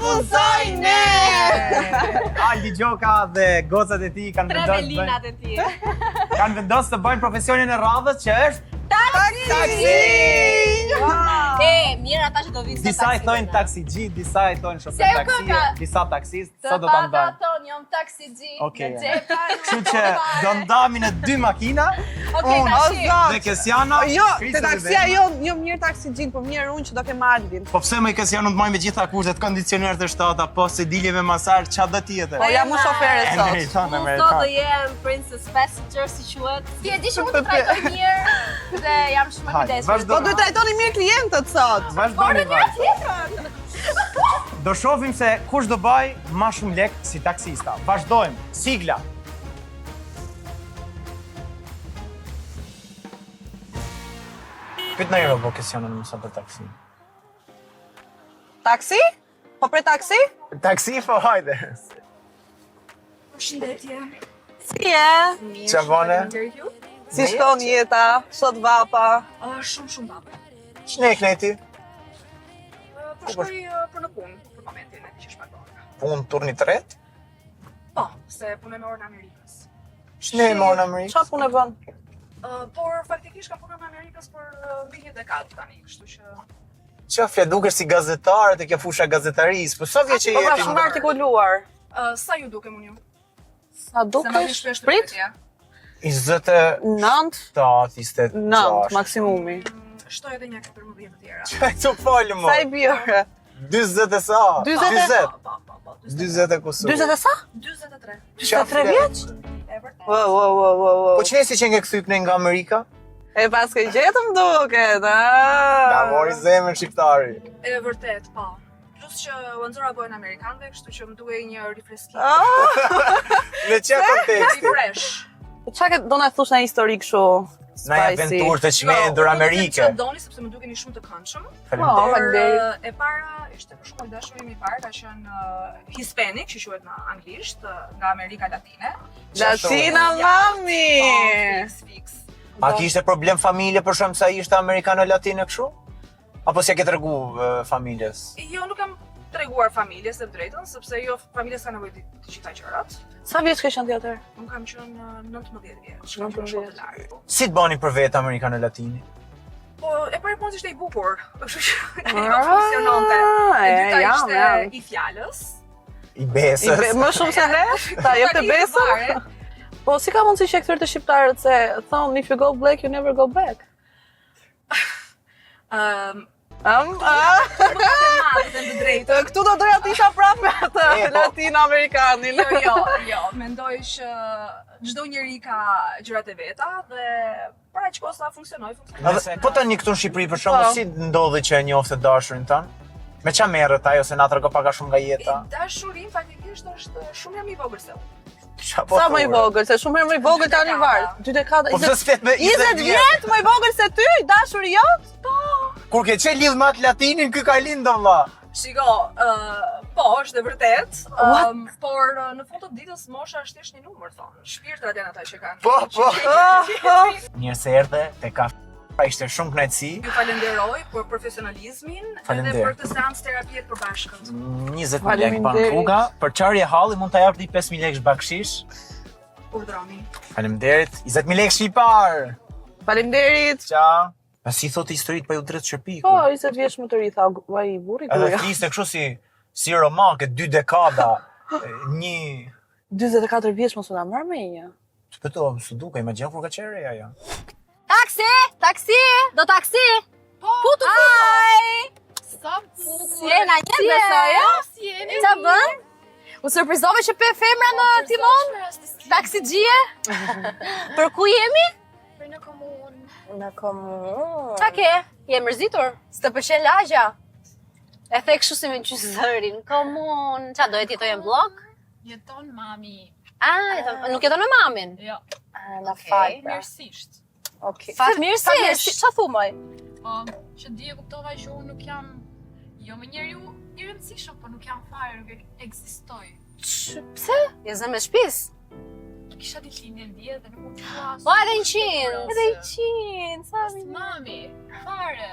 abuzojnë! Aldi Gjoka dhe gocat e tij kanë vendosur Trevelinat e tij. kanë vendosur të bëjnë profesionin e radhës që është Taksi! Mirë ata që do vinë. disa i thonë taksixhi, disa i thonë shofer Se ajo taksi, kënga. disa taksist, Të sot do ta paga ndajmë. ton, jam taksixhi. Okej. Në xhepa. Kështu që do ndamin në 2 makina, Okej, O tash. zot! dhe Kesiana. Jo, Krisi te dhe taksia Vena. jo mirë taksigjin, po mirë unë që do kem Albin. Po pse më Kesiana të marrë me gjitha kushtet, kondicioner të shtata, po se dilje me masar, çfarë do tjetër? Po jam unë shofere sot. Amerikan, Unë sot do Amerikan. jem princess passenger si quhet. Ti e di që unë të trajtoj mirë dhe jam shumë e Hajde, kujdesshme. vazhdo. Po duhet trajtoni mirë klientët sot. Vazhdoni vazhdo. Tjetër. Do shohim se kush do baj më shumë lek si taksista. Vazhdojmë. Sigla. Pyet në euro Kesiana në mësa për taksi. Taksi? Po pre taksi? Taksi, po hajde. Përshëndetje. Si e? Qa bone? Si shton jeta? Sot vapa? Shumë baba. Ç'ne kneti? Po shkoj për në punë për momentin e që shpagoj. Punë turni të ret? Po, se punoj me orën e Amerikës. Ç'ne më në Amerikë? Qa punë e bën? Por faktikisht ka punoj me Amerikës për mbi 10 dekadë tani, kështu që Qafja dukesh si gazetar te kjo fusha gazetarisë, po sa vjeç e Po ka jeti? shumë artikuluar. sa ju dukem unë ju? Sa Se më dukesh? vish shpesh Prit? 27, 9, 9 28. maksimumi. Shtoj edhe një 14 të tjera. Çaj të falë më. Sa i bjore? 40 e sa? 40? Po, 40 e kusur. 20 e sa? 43. 23 vjeç? E vërtet. Wow. Po ç'ne si që nge kthypne nga Amerika? E pas ke gjetëm duket, Na mori zemën shqiptari. E vërtet, po. Plus që u nxora bojën amerikanëve, kështu që më duhej një rifreskim. Në çfarë konteksti? Refresh. Qa ke do na thush në histori kështu? Na aventurë të çmendur Amerike. Që doni sepse më dukeni shumë të këndshëm. Faleminderit. Faleminderit. E para ishte për shkak dashuri i parë ka qenë Hispanic, që quhet në anglisht, nga Amerika Latine. Latina mami! Fix. A kishte problem familje për shkak se ai ishte amerikano-latine kështu? Apo s'ja ke tregu familjes? Jo, nuk kam treguar familjes së drejtën, sepse jo familjes ka nevojë të gjitha gjërat. Sa vjeç ke qenë tjetër? Unë kam qenë 19 vjeç, 19 kam shkollë vjeç. të lartë. Si të bani për vetë amerikano-latini? Po, e para punë ishte i bukur, kështu që jo funksiononte. E dyta jam. ishte i fjalës. I besës. Më shumë se ne? Ta jep të besën? Po si ka mundësi që e këtyre të shqiptarët se thonë if you go black you never go back? Më ka të madhe dhe të drejtë. Këtu do doja të isha prapë me atë po. latino-amerikanin. Jo, mendoj që çdo njeri ka gjërat e veta dhe para që kosa funksionoj. Edhe, po tani këtu në Shqipëri për shembull Po. si ndodhi që e njofte dashurin tën? Me ç'a merret ajo se na tregon pak a shumë nga jeta? Dashurim faktikisht është shumë më i vogël se unë. Qa po Sa më i thua? vogël, se shumë herë më i vogël Dy tani dekada. varet. 2 dekada, Po pse s'flet me 20 vjet më i vogël se ty, dashuri jot? Kur ke çe lidh me atë latinin, ky ka lind valla. Shiko, po, është e vërtet, por në fund të ditës mosha është thjesht një numër thonë. Shpirtrat janë ata që kanë. Po. Mirë se erdhe te kafe. Ishte shumë kënaqësi. Ju falenderoj për profesionalizmin edhe Faleminderit. për të seancë terapie të përbashkët. 20.000 lekë pan rruga. Për çarje halli mund ta jap ti 5.000 lekë bakshish. Urdhroni. Faleminderit. 20.000 lekë shqiptar. Faleminderit. Qa? Pa si thotë historitë pa ju drejt Shërpiku. Po, 20 vjeç më të ri tha ai burri Edhe gruaja. fliste kështu si romake, 2 dekada, një 44 vjeç mos u na marr me një. Po to, s'u duke, imagjino kur ka qenë ajo. Taksi, do taksi. Putu. Ai. Si e na një besoj, jo? Qa bën? U surprizove që pe femra në timon? Taksigjie? Për ku jemi? Për në komunë. Në komunë. Qa ke? Je mërzitur? S'të pëlqen lagja? E the kështu si me gjysë zërin. Komun. Qa, do e jetoj në blok? Jeton mami. Nuk jeton me mamin? Jo, Na fal. mirësisht. Okej. Fatmirësisht. Qa thumoj? Po, që di e kuptova që unë nuk jam jo me njeriu i rëndësishëm, po nuk jam fare, nuk ekzistoj. Pse? Je zë me shpis? Kisha ditëlindjen dje dhe nuk mund të flas. Po edhe 100. Edhe 100. Sa As mami, fare.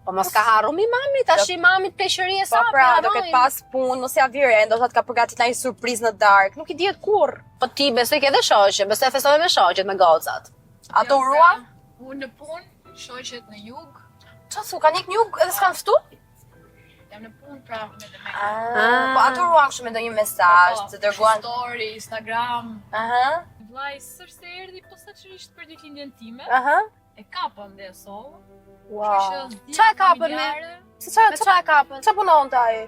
Po mos ka harru mi mami, tash i mami të peshëri e sa. Po pra, do ketë pas punë, mos ja vire, ndoshta të ka përgatit një surprizë në darkë, nuk I dihet kur. Po ti besoj ke edhe shoqe, besoj e festove me shoqet, me gocat. Ato urua? Unë në punë, shoqet në jug. Qa su, ka një njug edhe s'kan ftu? Jam në punë pra me dhe me. Po ato ruan kështu me ndonjë mesazh, të dërguan. Story, Instagram. Aha. Vllai sërse erdhi posaçërisht për ditëlindjen time. Aha. E kapëm dhe sovë. Wow. Qa e kapën me? Se qa Me qa e kapën? qa punonte ai?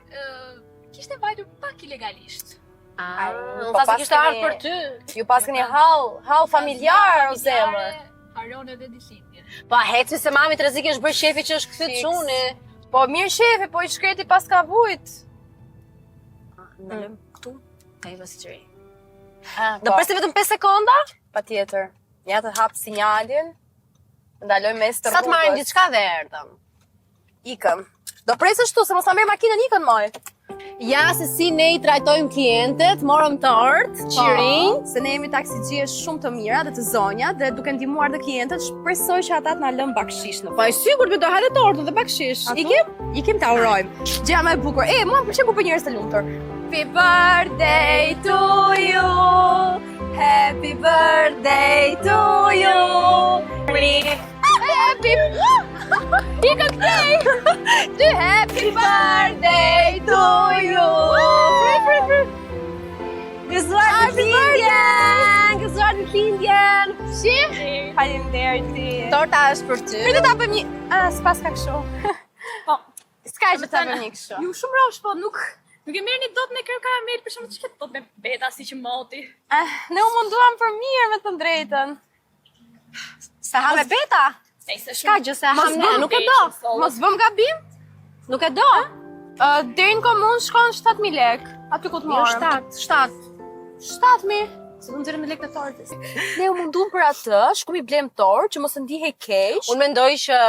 Kishte vajtur pak ilegalisht. Unë po thasë pas kishte ardhur keni- për ty. Ju pas keni hall familjar o zemër. Haron edhe ditëlindjen. Po heci se mami të rrezik është bërë shefi që është kthy Fiks. çuni. Po mirë shefi, po I shkreti pas ka vujt. Ndalëm këtu. Ai vësi çeri. Do Do presi vetëm 5 sekonda? patjetër. Ja të hap sinjalin. Ndaloj mes të Sa të marrin diçka dhe erdhëm. Ikëm. Do presësh tu se mos na merr makinën ikën moj. Ja se si ne I trajtojmë klientët, morëm tort, qirinj. Se ne jemi taksixhie shumë të mira dhe të zonja dhe duke ndihmuar dhe klientët, shpresoj që ata të na lënë bakshish në. Po e sigurt me do hajde tortën dhe bakshish. Ikim ta urojmë. Gjëja më e bukur. Mua më pëlqen kur bëj njerëz të lumtur. Happy birthday to you. Happy birthday to you. Happy Ikën play. Happy birthday to you. Gëzuar ditëlindjen. Gëzuar ditëlindjen. Shi? Faleminderit. Torta është për ty. Pritet ta bëjmë një... s'pas ka kështu. Po, S'ka që ta bëjmë një kështu. Ju shumë rosh, po nuk e merrni dot me kërë karamel, për shembull ç'ket dot me beta si që moti. Ne u munduam për mirë me të drejtën. Se ha me beta? Nëse Ka gjë se ham ne, nuk e do. Mos bëm gabim? Nuk e do. Deri në komunë shkon 7.000 lek. Aty ku të Jo, morëm. 7.000. Se do nxjerrim me lekë të tortës. Ne u mundum për atë, shkojmë I blem tort që mos të ndihej keq. Unë mendoj që,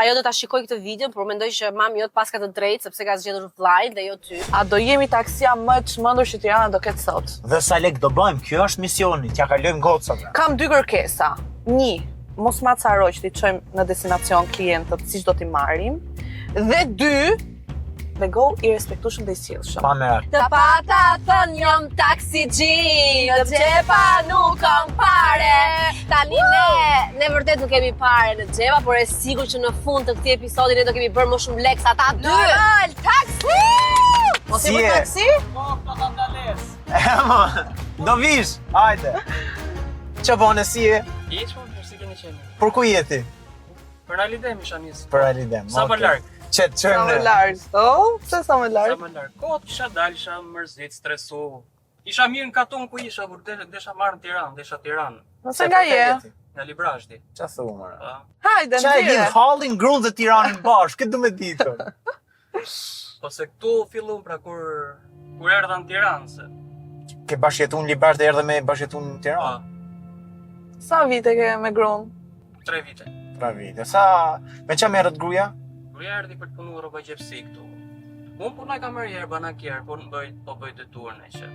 ajo do ta shikoj këtë video, por mendoj që mami jot pas ka të drejtë sepse ka zgjedhur vllain dhe jo ty. A do jemi taksia më e çmendur që Tirana do ketë sot? Dhe sa lek do bëjmë, kjo është misioni, t'ja kalojmë gocave. Kam 2 kërkesa. 1. Mos ma caroj që t'i çojmë në destinacion klientët siç do t'i marrim. Dhe 2. Me go I respektueshëm dhe I sjellshëm. Pa merak. Të pata thën jam taksixhi, në xhepa nuk kam pare. Tani ne vërtet nuk kemi pare në xhepa, por e sigurt që në fund të këtij episodi ne do kemi bërë më shumë lek se ata dy. Normal, taksi! Mos Si I bë e? taksi? Ema, do vish, hajde. Që bone, si e? Hiç po, si keni qenë? Për ku jeti? Për Alidem isha nisë. Për Alidem. Sa më larg? Qetë Sa qëmë më në... larg. Pse sa më Sa larg? më larg. Kot isha dal, isha mërzit, stresu. Isha mirë në katon ku isha, kur desha marrë në Tiranë, desha Tiranë. Nëse nga je? Nga Librazhdi. Qa thu, mëra? Pa. Hajde, Qa e nxjerrë. lidh hallin, grunë dhe Tiranën bashkë, këtë du me ditë. Po se këtu fillum pra kur erdha në Tiranë, se. Ke bashkjetun Librazh dhe erdhe me bashkjetun në Pa, Tiranë? Sa vite ke me gruan? 3 vite. Pra vite. Sa... Me qa merët gruja? Gruaja erdhi për të punuar rroba gjepsi këtu. Unë punoj kam marrë herë banakjer, po bëj detyr në që.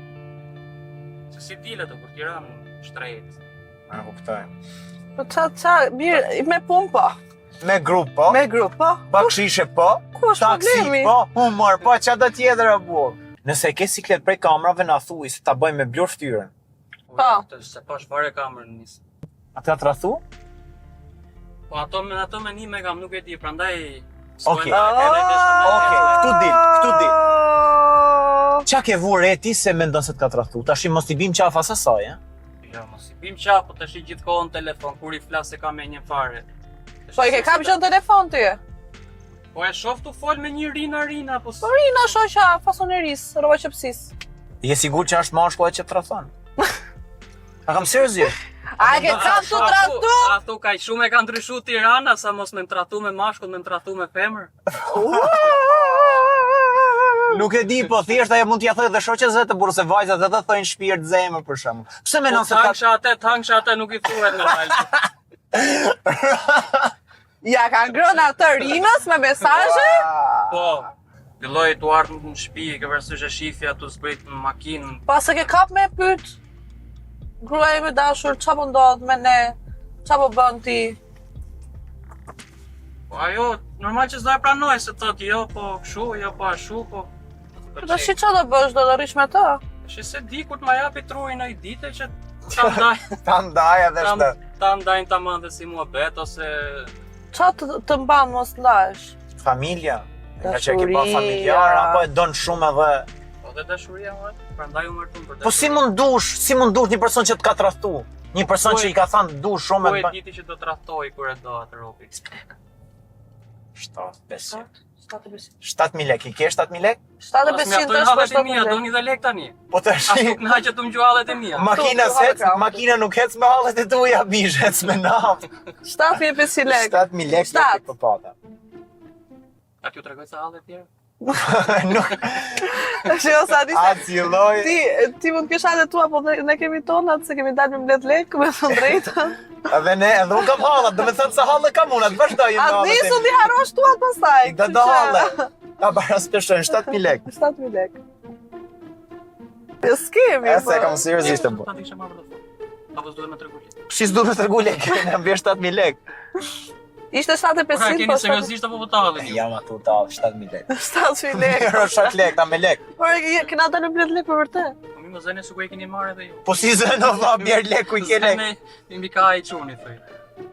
Se si dilet kur Tiranë shtrejt. A, kuptoj. Po mirë, me punë po. Me grup, po? Me grup po. Bakshishe, po? Ku është Taksi, problemi? po? Humor, po? Qa do tjetër, a burë? Nëse ke siklet prej kamerave, na thuj se ta bëjmë me blur ftyrën. Po. Se pash fare kamerën nisë. A të rathu? Po ato me nime kam nuk e di, prandaj... Okej. Okej, këtu di. Qa ke vu reti se mendon se t'ka të rathu? Tash mos t'i bim qafa sasaj, e? Ja, mos i bim qaf, po tash i gjithkohën telefon, kur I flas se ka me një fare. Po I ke kap gjën telefon ty? Po e shoh tu fol me një rina, po Po rina shoqja fasoneris, rroba qepsis. Je sigur që është mashkull që të rathon? A kam seriozisht? A ke kap tu tratu? Ato kaq shumë e kanë ndryshuar Tirana, sa mos me tratu me mashkull, me tratu me femër. Nuk e di, po thjesht ajo mund t'ja thojë dhe shoqes vetë burrë se vajzat edhe thojnë shpirt zemër për shembull. Pse Po mendon se ka tangsha atë nuk I thuhet normal. Ja ka ngrënë atë rinës me mesazhe? Po. Filloi tu ardh në shtëpi, ke parasysh e shifja tu zbrit në makinë. Pas e ke kap me pyet. Gruaja ime dashur, ç'a po ndodh me ne? Ç'a po bën ti? Po ajo Normal që s'do e pranoj se thotë jo, po kshu, jo po ashu, po. Do shi që do bësh, do rish me të? Shi se di kur t'ma japi trurin ai dite që ta ndaj, Ta ndaj edhe shtë. ta ndajnë tamam dhe si muhabet ose Qa të mban mos ndash? Familja. Nga që e ke pa Dashuria. familjar, apo e don shumë edhe... po dhe dashuria më, prandaj u martun për Po si mund dush një person që t'ka tradhtu? Një person që i ka thënë du shumë Po e e të... diti që do t'rahtoj kur e do atë robi. 7.000 lek, i ke 7.000 lek? 7.500 As është për hallet e mia, 7.000 doni dhe lek tani. Po të As nuk knaqet të më gjuallet e mia. Makina Tu, s'ec, tu, makina nuk hec me hallet e tuja, bish, hec me naftë. 7.500 lek. 7.000 lek Shtat. për pata. A t'ju tregoj sa hallet tjerë? Nuk, Shiko sa di se a ciloj... ti mund të kesh hallet tua, po ne kemi tonat, se kemi dalë me mbledh lek, me thënë drejtën. Edhe unë kam hallet, do me thënë se hallet kam unë, atë vazhdoj A me nisu t'i harrosh tuat pastaj. I da do hallet. A bara s'peshojnë, 7.000 lek. 7.000 lek. Jo s'kemi, E se kam seriozisht të bu. Ta dishe marrë dhe fort. Apo s'duhet me tregu lek. Shis du me tërgu lek, në mbje 7.000 lek. Ishte Pra 7.500, keni po seriozisht apo po ta hallet ju? Jam atu ta 7.000 lek. 7.000 lek. Euro shak lek, ta me lek. Por kena dalë mbledh lek për vërtet. Po mi më zënë su ku e keni marrë edhe ju. Po si zënë va bjer lek ku i ke lek. Ne mbi ka i çuni thoj.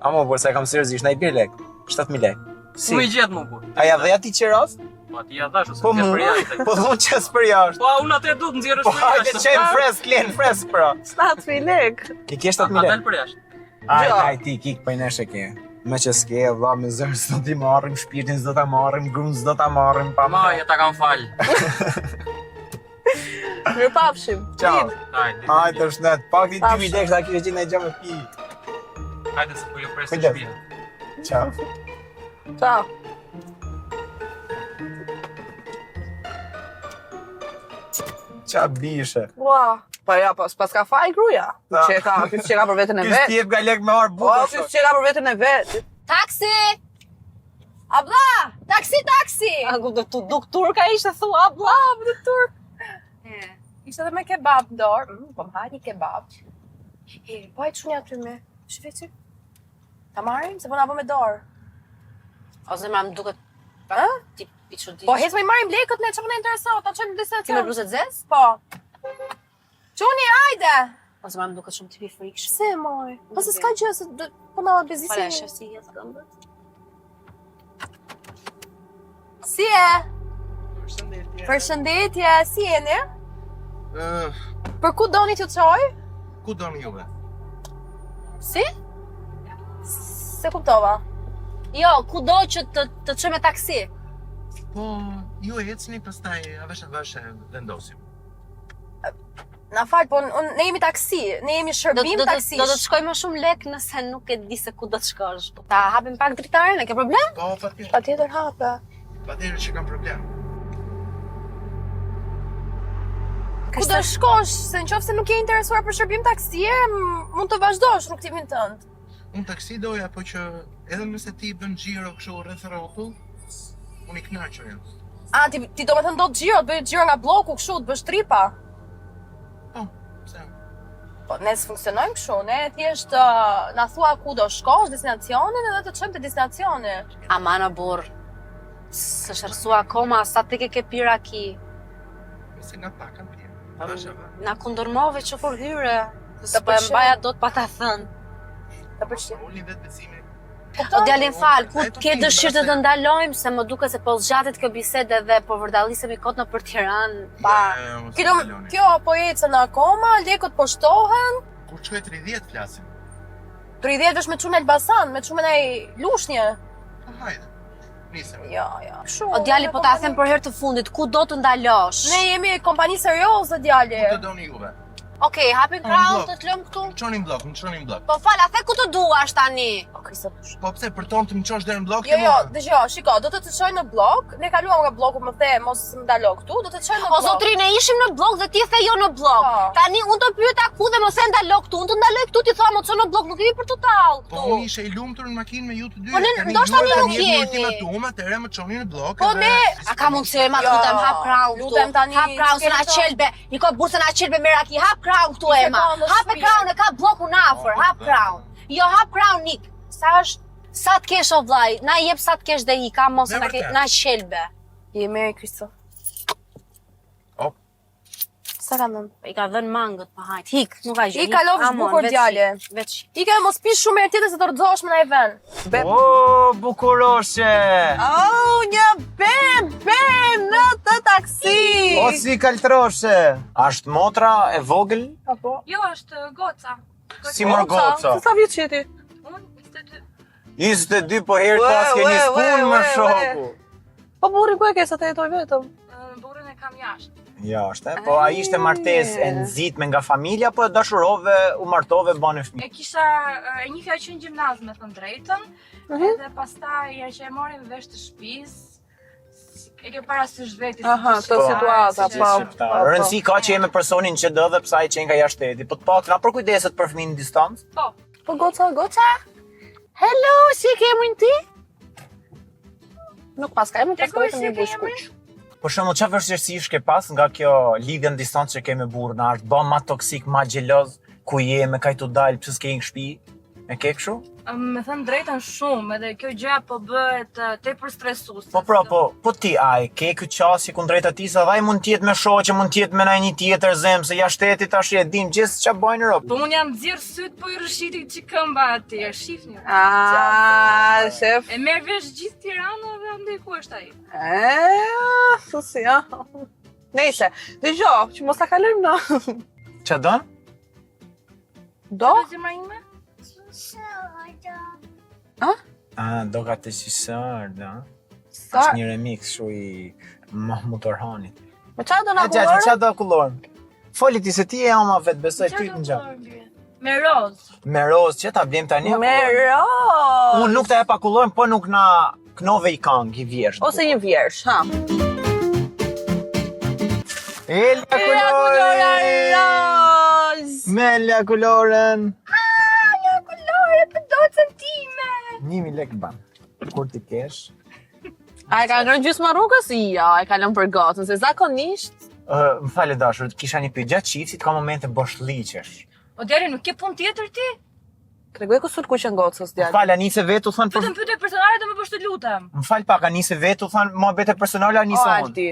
Amo, por se kam seriozisht, na i bjer lek. 7.000 lek. Ku i gjet më kur? A ja dhe ati qeras? Po aty ja dash ose Po më mu, për jashtë. po dhun qes për jashtë. Po unë atë du të nxjerrësh Po për hajde jashtë. qenë fresk, len fresk pra. 7.000 lek. I ke 7.000 A lek? dal për jashtë. Aj, ti kik për neshe ke. Me që s'ke, vla, me zërë s'do t'i marrim, shpirtin s'do t'a marrim, grunë s'do t'a marrim, pa Maja ta kam fal. Mirëpafshim. Ciao. Hajde. Hajde është net, pak ti 2.000 lek, da kishe qenë e gjamë e pi. Hajde se po ju presë Kujdes. shtëpia. Ciao. Ciao. Qa bishe. Ua. Po ja, pas ka faj gruja. Da. Që ka për veten e Ky vet. s'tjep nga lek me arë Po, buka. që ka për veten e vet. Taksi! Abla! Taksi, taksi! A du duk turka ishte thua abla, Abla, turk! Ishte edhe me kebab në dorë. Po më hajt një kebab. Po hajt shumë aty me. Shveci? Ta marrim? Se po na po me dorë. O zemra më duket Ha? ti i çuditshëm. Po hes me marrim lekët ne çfarë na intereson? Ta çojmë në Ti me destinacion. bluzë të zezë? Po. Çuni, hajde! O zemra më duket shumë tipi frikshëm. Se moj. Po se s'ka gjë se po na Fale, bezisi. shef si jes këmbët. Si e? Përshëndetje, si jeni? Për ku doni t'ju çoj? Ku doni juve? Si? Se kuptova. Jo, kudo që të çoj me taksi. Po, ju e ecni, pastaj avash vendosim. Na fal, po ne jemi taksi, ne jemi shërbim taksish. Do të shkoj më shumë lek nëse nuk e di se ku do të shkosh. Ta hapim pak dritaren, e ke problem? Po, patjetër, Patjetër hape. patjetër që kam problem. Ku do shkosh? Se nëse nuk je interesuar për shërbim taksie, mund të vazhdosh rrugtimin tënd. Unë taksi doja, po që edhe nëse ti bën xhiro kështu rreth rrotull, unë i kënaqur jam. A, ti do me thënë do të gjiro, të bëjë gjiro nga bloku, kështu, të bësh tripa. Po, pse? Po, ne s'funksionojmë kështu, ne thjesht na thua ku do shkosh, destinacionin, edhe të çojmë te destinacioni. Amana burr. Së shërsua akoma, sa tek e ke pira ki. Nëse nga pak kam pirë. Vashava. Na kundërmove që kur hyre. Të Të po e pëlqen. mbaja dot pa ta thënë. Të pëlqen. Uli vetë besimin. O djalin fal, ku E, po ke ti, dëshirë të mbase- të ndalojmë se më duket se po zgjatet kjo bisedë dhe po vërdallisemi kot në për Tiranë. Kjo po ecën akoma, lekët po shtohen, Kur çoj 30 flasim. 30 është me çunë në Elbasan, me çunë në Lushnjë. Po hajde. Nisem. Ja. Kështu. O djali, po ta them për herë të fundit, ku do të ndalosh? Ne jemi kompani serioze, djali. Ku të doni juve? Okej, hapi Në krahun blok. të të lëm këtu. Më çonin blok, më çonin blok. Po fal, a the ku të duash tani? Okej, sa dush. Po pse për tonë të më çosh deri në blok? Jo, dëgjoj, shiko, do të të çoj në blok. Ne kaluam nga bloku, më the, mos më ndalo këtu, do të çoj në O blok. zotri, ne ishim në blok dhe ti the jo në blok. Po. Tani unë të pyeta ku dhe mos e ndalo këtu. Unë të ndaloj këtu ti thua mos në blok, nuk jemi për të tallë Po këtu. unë ishe i lumtur në makinë me ju të dy. Po, ne- Tani ndoshta ju ne tani nuk jeni jemi. ultimatum, atëherë më çoni në blok. Po, edhe- ne- A ka mundësi ma Jo, lutem hap krahun këtu. lutem tani, Hap krahun se na s'ke qelbe. Niko bursa na qelbe Meraki. Hap krahun këtu Një Ema. sekondë, Hap shpirë. krahun e ka blokun afër. Po, Hap po. krahun. Jo hap krahun Nik. Sa është Sa të kesh o vllai, na jep sa të kesh dhe i ka mos Me na ke vërtet. na shelbe. Je Merry Christmas. Op. Sa ka dhënë? I ka dhënë mangët pa hajt. Hik, nuk ka gjë. I kalofsh Amon, bukur veç djale. hik, Veç. I ka mos pish shumë herë tjetër se të rëzohesh me na i ven. O, bukuroshe! Oh, një bebe në të taksi! O, si kaltroshe! Ashtë motra e vogël? Apo? Jo, është goca. Si mor goca? Se sa vjeç je ti? Unë 22. 22 po herë Ue, pas keni ue, spun ue, më ue, shoku. Po burri ku e ke sa të jetoj vetëm? Burrin e kam jashtë. Ja, është, po a ishte martesë e nxitme nga familja, po e dashurove, u martove, bane fëmijë. E kisha e njifja që në gjimnaz me thënë drejtën, edhe pastaj që e morim vesh të shtëpisë, e ke parasysh vetë. Aha, si të shqiptar, situata, si po. shqiptar. Rëndësi ka që jemi personin që dë dhe psa i qenë nga jashteti, po të pak na përkujdeset për fëmijën në distancë. Po, Po goca? Hello, si ke emrin ti? Nuk pas ka emrin, pas ka vetëm një bushkuq. Për shembull, çfarë vështirësish ke pas nga kjo lidhje në distancë që ke me burrin, a është bën më toksik, më xheloz, ku je me kaj të dalë, pse s'ke në shtëpi? E ke kështu? me thënë drejtën shumë, edhe kjo gjë po bëhet tepër stresuese. Po pra, po ti ai ke ky qasje kundrejt atij se ai mund të jetë me shoqë, mund të jetë me një tjetër zemë, se jashteti tash e dim gjithë ç'a bajnë rob. Po unë jam nxjerr syt, po i rrshiti që këmba aty, e shifni. Ah, shef. E merr vesh gjithë Tirana dhe andaj ku është ai. Susi, ja. Nejse, dëgjoj, që mos ta kalojmë në. Ç'a don? Do? Do zemra ime? Ah, do ka të qisar, da. Sa? Është një remix shu i Mahmut Orhanit. Me çfarë do na E gjatë, kullore? ç'a do kullorën? Foli ti se ti e ama vet, besoj ty të ngjan. Me roz. Me rozë që ta blem tani. Me roz. Unë nuk ta e pa kullorën, po nuk na knove i kang i vjersh. Ose një vjersh, ha. Elja kullorën! roz. Melja kullorën! Për docën time. 1000 lekë ban. Kur ti kesh? A e ka ngrënë gjysma rrugës? Ja, e ka lënë për gotën, se zakonisht. Më falë dashur, kisha një pyetje gjatë çiftit, ka momente boshllliqesh. O djali, nuk ke punë tjetër ti? Tregoj kusur kuqen gocës Më djalë. falë, Anise vetë u thon për... Vetëm pyetje personale do më bësh të lutem. Më falë pak, Anise vetë u thon mohabete personale, O, Anise unë. Alti.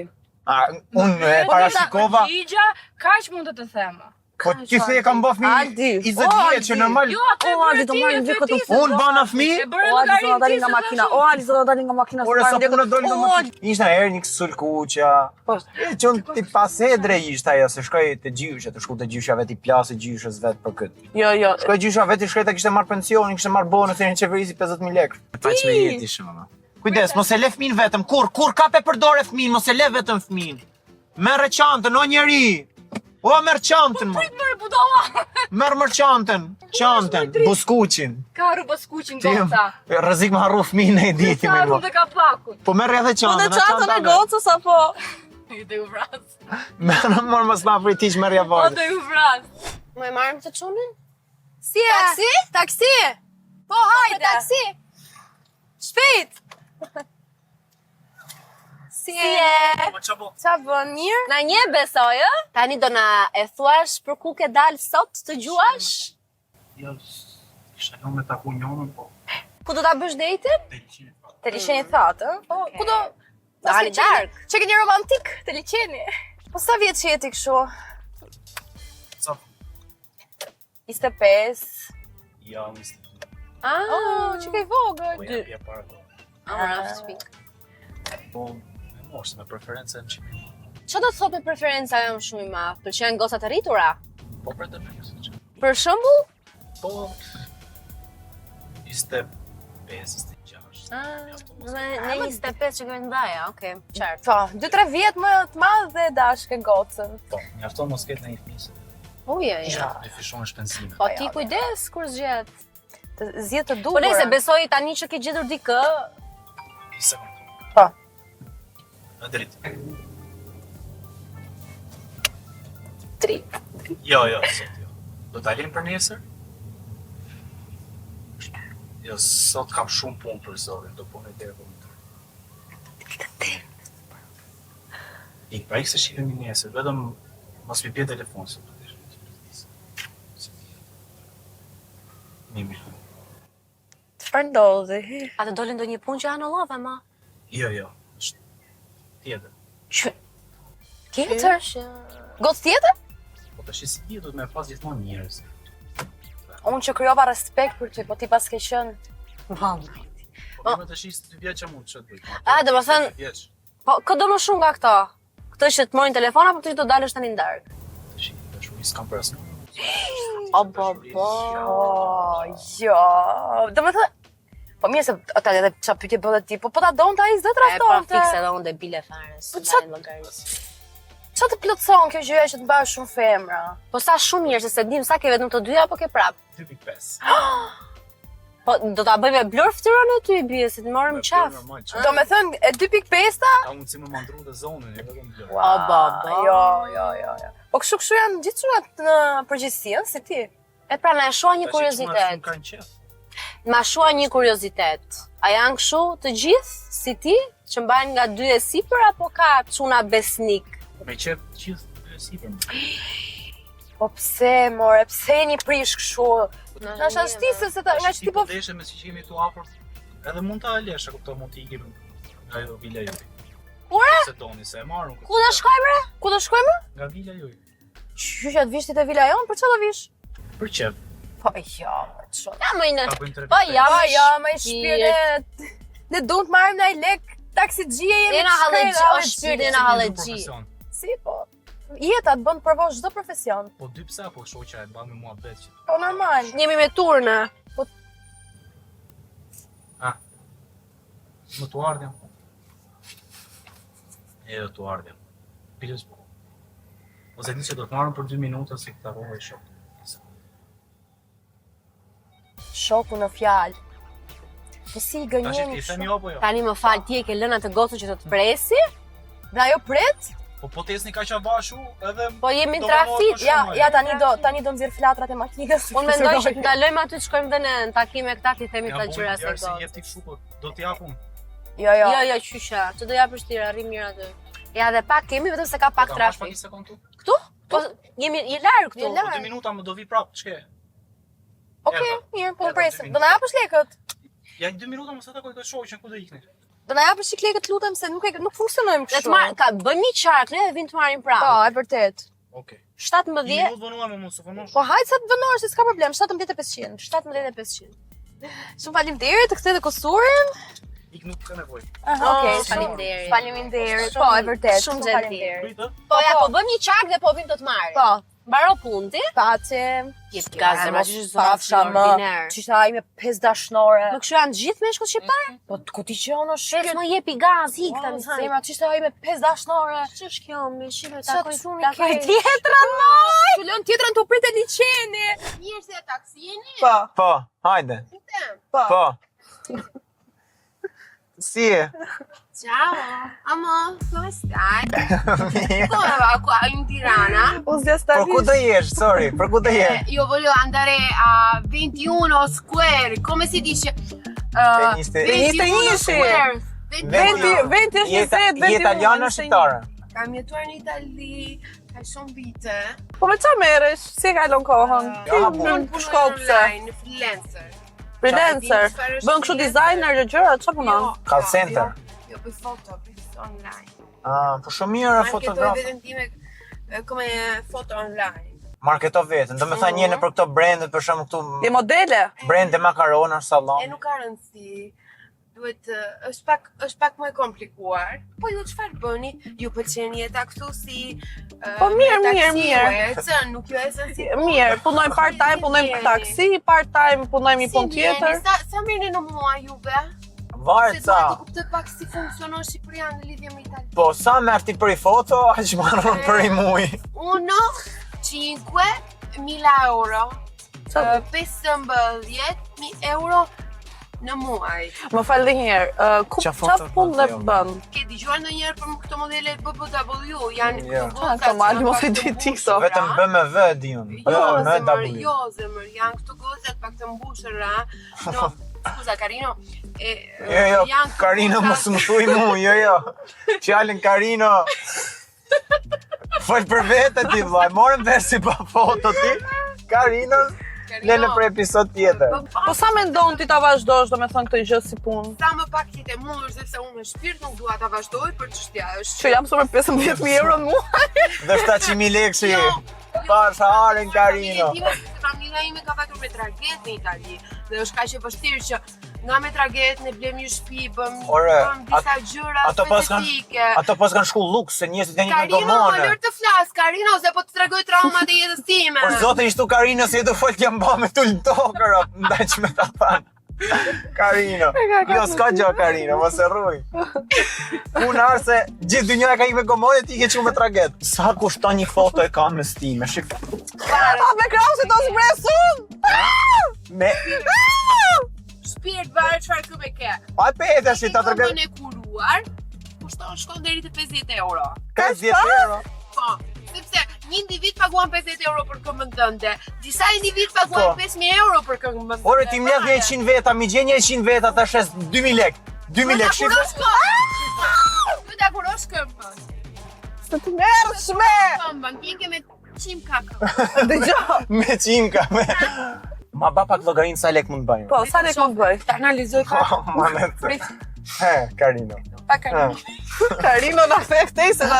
Unë e parashikova, Gjigja, kaq mund të të them. po ti the e kam bë fëmijë Alti. i 20 vjeç që normal. Jo, atë O, Alti, do marrim dy këtë fund. Unë bana fëmijë? E bëre O, Alti, do na llogarin dalin nga makina. O, Alti, do na dalin nga makina. Ore sa punë doli nga O, makina. Ishte herë një sul kuqja. Po. E çon ti pas hedre ishte ajo se shkoi te gjyshe, të shku te gjysha vet i plasë gjyshës vet për këtë. Jo, jo. Shkoi gjysha vet i shkreta kishte marr pensionin, kishte marr bonus në qeverisi 50000 lekë. Faq me jeti shumë. Kujdes, mos e le fëmin vetëm. Kur kape përdore fëmin, mos e le vetëm fëmin. Merre çantën, o njeri. O merr çantën. Merë budalla. Merr çantën, buskuqin. Ka rrugë skuqin Ti goca. rrezik me harru fëmin e diti Ka me rrugë mo. dhe ka pakun. Po merr edhe Po çantën. dhe çantën e gocës apo? I dhe u vras. Merr mos ma fritish merr ja O vajzë. dhe u vras. Më e marrim të çunin? Si e? Taksi? Taksi? Po, hajde. Taksi. Shpejt. Si e? Qa bën mirë? Na një besoj, ë? Tani do na e thuash për ku ke dal sot të gjuash? Jo, kisha jo me taku njënën, po Ku do ta bësh dejtin? Të liqeni thot, ë? Po, ku do? Dali dark. Që ke një romantik të liqeni. Po sa vjetë që jeti kështu? Sa 25. ja, mistë. Oh, që ke vogël. Po ja pja para do. Po, me moshë, me preferencë në qimi. Ço do të thot me preferenca jam shumë i madh? Pëlqen gocat e rritura? Po për të përgjësë që. Për shembull? Po, 25, 26. Ne 25 që kemi ndaja, okay, qartë. Po, 2-3 vjetë më të madh dhe dash ke gocën. Po, mjafton mos ketë në një fëmisë. Uja, ja. E fishon shpenzime. Po ti kujdes kur zgjet. Të zjetë të Po duhur. nëse besoj tani që ke gjetur dikë, Një sekundë. Po. Në dritë. Trip. Jo, sot jo. Do t'alim për nesër? Jo, sot kam shumë punë për zorin, do punë e dherë për më tërë. Ik, pra ik se shikemi nesër, vetëm mos mi pje telefon se të deshë. Një mirë. Çfarë ndodhi? A të doli ndonjë punë që anullove, ma? Jo, është tjetër. Tjetër? Gocë tjetër? Po tash si ti do të më pas gjithmonë njerëz. Unë që kryova respekt për ty, po ti pas ke qenë... Vallaj. Po më tash ishte 2 vjeç mund ç'të bëj. Do të thënë, po këdo më shumë nga këto. Këtë që të mojnë telefon apo ti do dalësh tani ndark? Tash unë s'kam për asnjë. Jo. Do të thënë, po mirë se ata edhe çfarë pyetje bëhet ti, po ta donte ai zot rafton. Po fikse edhe unë debile fare. Po çfarë llogarisë? Qa të plotëson kjo gjëja që të bësh shumë femra? Po sa shumë mirë se se dim sa ke vetëm të dyja apo ke prap? 2.5. Po do ta bëj me blur fytyrën e ty bie se të marrim qaf. Do me thënë, e 2.5-ta? Ka mundësi me mandru të zonën, e vetëm blur. Jo. Po kështu janë gjithë çunat në përgjithësi, si ti. E pra na e shua një kuriozitet. Ma shua një kuriozitet. A janë kështu të gjithë si ti që mbajnë nga 2 e sipër apo ka çuna besnik? Me qep gjithë sipër. Po pse, more, pse një prish kështu? Na shastisë se ta nga ti po deshe me si që jemi tu afër. Edhe mund ta alesh, e kupton, mund t'i ikim nga ajo vila juaj. Ure? Se doni se e marrun. Ku do shkojmë? Ku do shkojmë? Nga vila juaj. Qysh atë vishti te vila jon, për çfarë do vish? Për qep. Po jo, ço. Ja më në. Po ja më shpirt. Ne do të marrim ndaj lek taksixhie jemi. Ne hallexhi, është shpirti na hallexhi. Si po. Jeta të bën të provosh çdo profesion. Po 2 pse apo shoqja e mban me muhabet që. Po normal. Jemi me turne. Po më tu ardhjem. Do tu ardhjem. Pilës po. Ose di që do të marrëm për 2 minuta si këta rrova i shok. Shoku në fjalë. Po si i gënjeni? Tash ti themi apo jo? Tani më fal, ti e ke lënë atë gocën që do të presi? Dhe ajo pret? Po tesni kaq avashu edhe po jemi në trafik. Ja tani do nxjerr flatrat e makinës. Unë mendoj që të ndalojmë aty të shkojmë dhe në takime këta ti themi ta gjëra se do. Si jep ti kështu po do t'i japum. Jo, qysha. Ç'do do japësh ti, arrim mirë aty. Ja dhe pak kemi vetëm se ka pak trafik. Këtu? Po jemi larg këtu. 2 minuta më do vi prap, ç'ke? Okej, mirë, po presim. Do na japësh lekët? Ja 2 minuta mos e takoj këtë shoqën ku do ikni. Do na japësh lekët lutem se nuk funksionojmë kështu. Bëjmë një qark ne dhe vim të marrim prapë. Po, e vërtet. Okej. 17. Minutë vonuam mos u vonosh. Po hajt sa të vonosh, s'ka problem. 17.500. 17.500. Shumë faleminderit të kthej kosturin. Ik nuk ka nevojë. Okej, faleminderit. Faleminderit. Po, e vërtet. Shumë faleminderit. Po ja, po bëjmë një qark dhe po vim të të marrim. Po. Mbaro punë ti? Pacem. Jep gazë, ma që zafsha më. Qishta ai me 5 dashnore. Më kështu janë gjithë meshkut shqiptar? Po ku ti që ono shqip? Pes më jepi gaz, hik tani. Sema, qishta ai me 5 dashnore. Që është kjo me shqipe takoj tjetrën moj? Që lën tjetrën të pritë liçeni. Mirë se taksini? Po, hajde. Po. Si e? Ciao, amor, come stai? Come va qua in Tirana? Po ku do jesh, sorry, për ku do jesh? Io voglio andare a 21 Square, come si dice? 21 Square. 27. Je italiane o shqiptare? Kam jetuar në Itali, ka shumë vite. Po me çfarë merresh? Si ka lënë kohën? Unë punoj online, freelancer. Freelancer. Bën kështu designer gjëra, çfarë punon? Call center. Jo, bëj foto, bëj online. Po shumë mirë fotograf. Marketoj vetëm time come foto online. Marketo vetën, do me thënë një në për këto brandet, për shumë këtu... Je modele? Brand e makaronash, sallam. Nuk ka rëndësi. Duhet, është pak më e komplikuar. Po ju çfarë bëni? Ju pëlqen jeta këtu si po mirë. Nuk ju e zën si mirë, punojmë part-time, punojmë taksi, part-time punojmë një punë tjetër. Sa mirë në mua juve? Varet sa. Se duhet të kuptoj pak si funksionon Shqipëria në lidhje me Italinë. Po, sa merr ti për i foto, aq marron për i muj. 5.000 euro. 15.000 euro në muaj. Më fal edhe një herë, çfarë punë dhe bën? Ke dëgjuar ndonjëherë për këto modele BBW? Janë këto mali mos e di ti këto. Vetëm BMW di unë. Jo, zemër, janë këto gozat pak të mbushura. No, scusa Carino. Jo, Carino mos më thuaj mua, jo. Fjalën Carino. Fol për vete ti vllai, morëm vesh si pa foto ti. Carino. Lele për episod tjetër. Po sa mendon ti ta vazhdosh, domethënë këtë gjë si punë? Sa më pak jetë e mundur, sepse unë me shpirt nuk dua ta vazhdoj për çështja është. Që jam super 15.000 euro në muaj. Dhe 700.000 lekë pasha haren Karino. Familja ime ka patur me tragedë në Itali dhe është kaq e vështirë që nga me tragedë ne blem një shtëpi, bëm disa gjëra specifike. Ato pas kanë shku luks, se njerëzit kanë një Karino, më gomone. lër të flas, Karino, se po të tregoj traumat e jetës time. Por zotin ishtu Karino se do fol t'jam ba me tull tokër, ndaj që me ta thanë. Karino, jo s'ka gjë Karino, mos e rruj. Unë arë se gjithë dynja ka i me gomone, ti ke që me tragedë. Sa kushton një foto e kam me stime, shik. A me krau se do s'presun! Me... Shpirt varet çfarë kë me ke. Pa e pete shi ta tërgët. Në kuruar, shkon deri te 50 euro. 50 euro. Po, sepse një individ paguan 50 euro për këmbën tënde, disa individ paguan 5.000 euro për këmbën tënde. Ore ti mledh 100 veta, mi gjen 100 veta ta shes 2.000 lek. 2.000 lek, shifë. Ty ta kurosh këmbën. Së të mërshme! Këmbën, pjeke me qim kakë. Dëgjoj. Me qimka, me... Ma ba pak llogarin sa lek mund bëjmë. Po, sa lek mund bëj? Ta analizoj kakë. Ma në të... He, Karino. Pa Karino. Karino na feftej se na.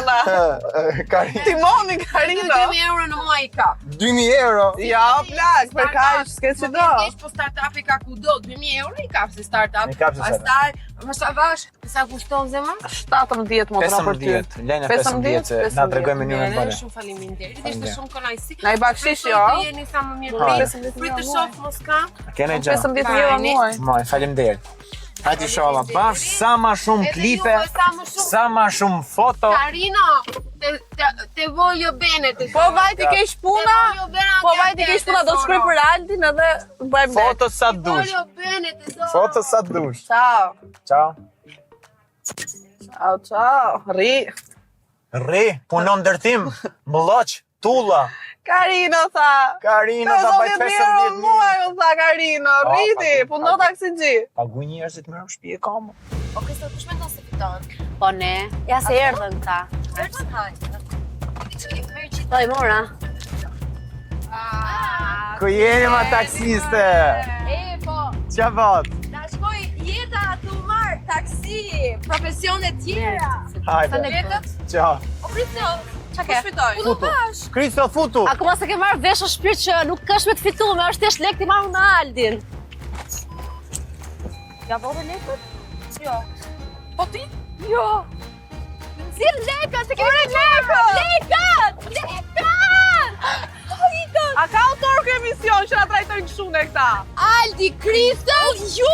Karino. Timoni Karino. 2.000 euro në muaj i ka. 2.000 euro? Ja, plak, për kaq, s'ke që do. Po startupi ka kudo, 2.000 euro i kap si startup. I kap si startup. Pastaj, më shavash, sa kushton zemra? 17 motra për ty. 15, lejnë 15 se na tregoj mënyrën e Shumë faleminderit. Ishte shumë kënaqësi. Na i bakshish jo. Të jeni sa më mirë. Prit të shoh mos ka. Kene gjë. 15.000 euro muaj. Moj, faleminderit. Hajde sholla, bash sa ma shumë klipe, sa ma shumë foto. Karino, te voglio bene. Po vajti keq puna. Po vajti keq puna, do të shkruaj për Aldin edhe bëjmë det. Foto sa dush. Voglio bene tesoro. Foto sa dush. Ciao. Ciao. Ciao, ciao. Ri. Rri, punon ndërtim, mbulloq, tulla. Karino tha. Karino ta baj 15.000 euro muaj, u tha Karino. Rriti, puno taksixhi. Paguaj njerëzit më shtëpi e kam. Po këto kush mendon se fiton? Po ne, ja se erdhën këta. Po i mora. Ku jeni ma taksiste? Po, Qa bot? na shkoj jeta të marr taksi, profesione tjera. Hajde. Ciao. O Kristo, çka ke? Futu. Kristo, futu. Akoma se ke marrë vesh o shpirt që nuk është me të fituar, është thjesht lek ti marrë në Aldin. Ja vore lekët? Jo. Po ti? Jo. Nxirr lekët, se kemi lekët! Lekët! Lekët! A ka autor kë emision që na trajtojnë kështu ne këta? Aldi, Kristo, ju!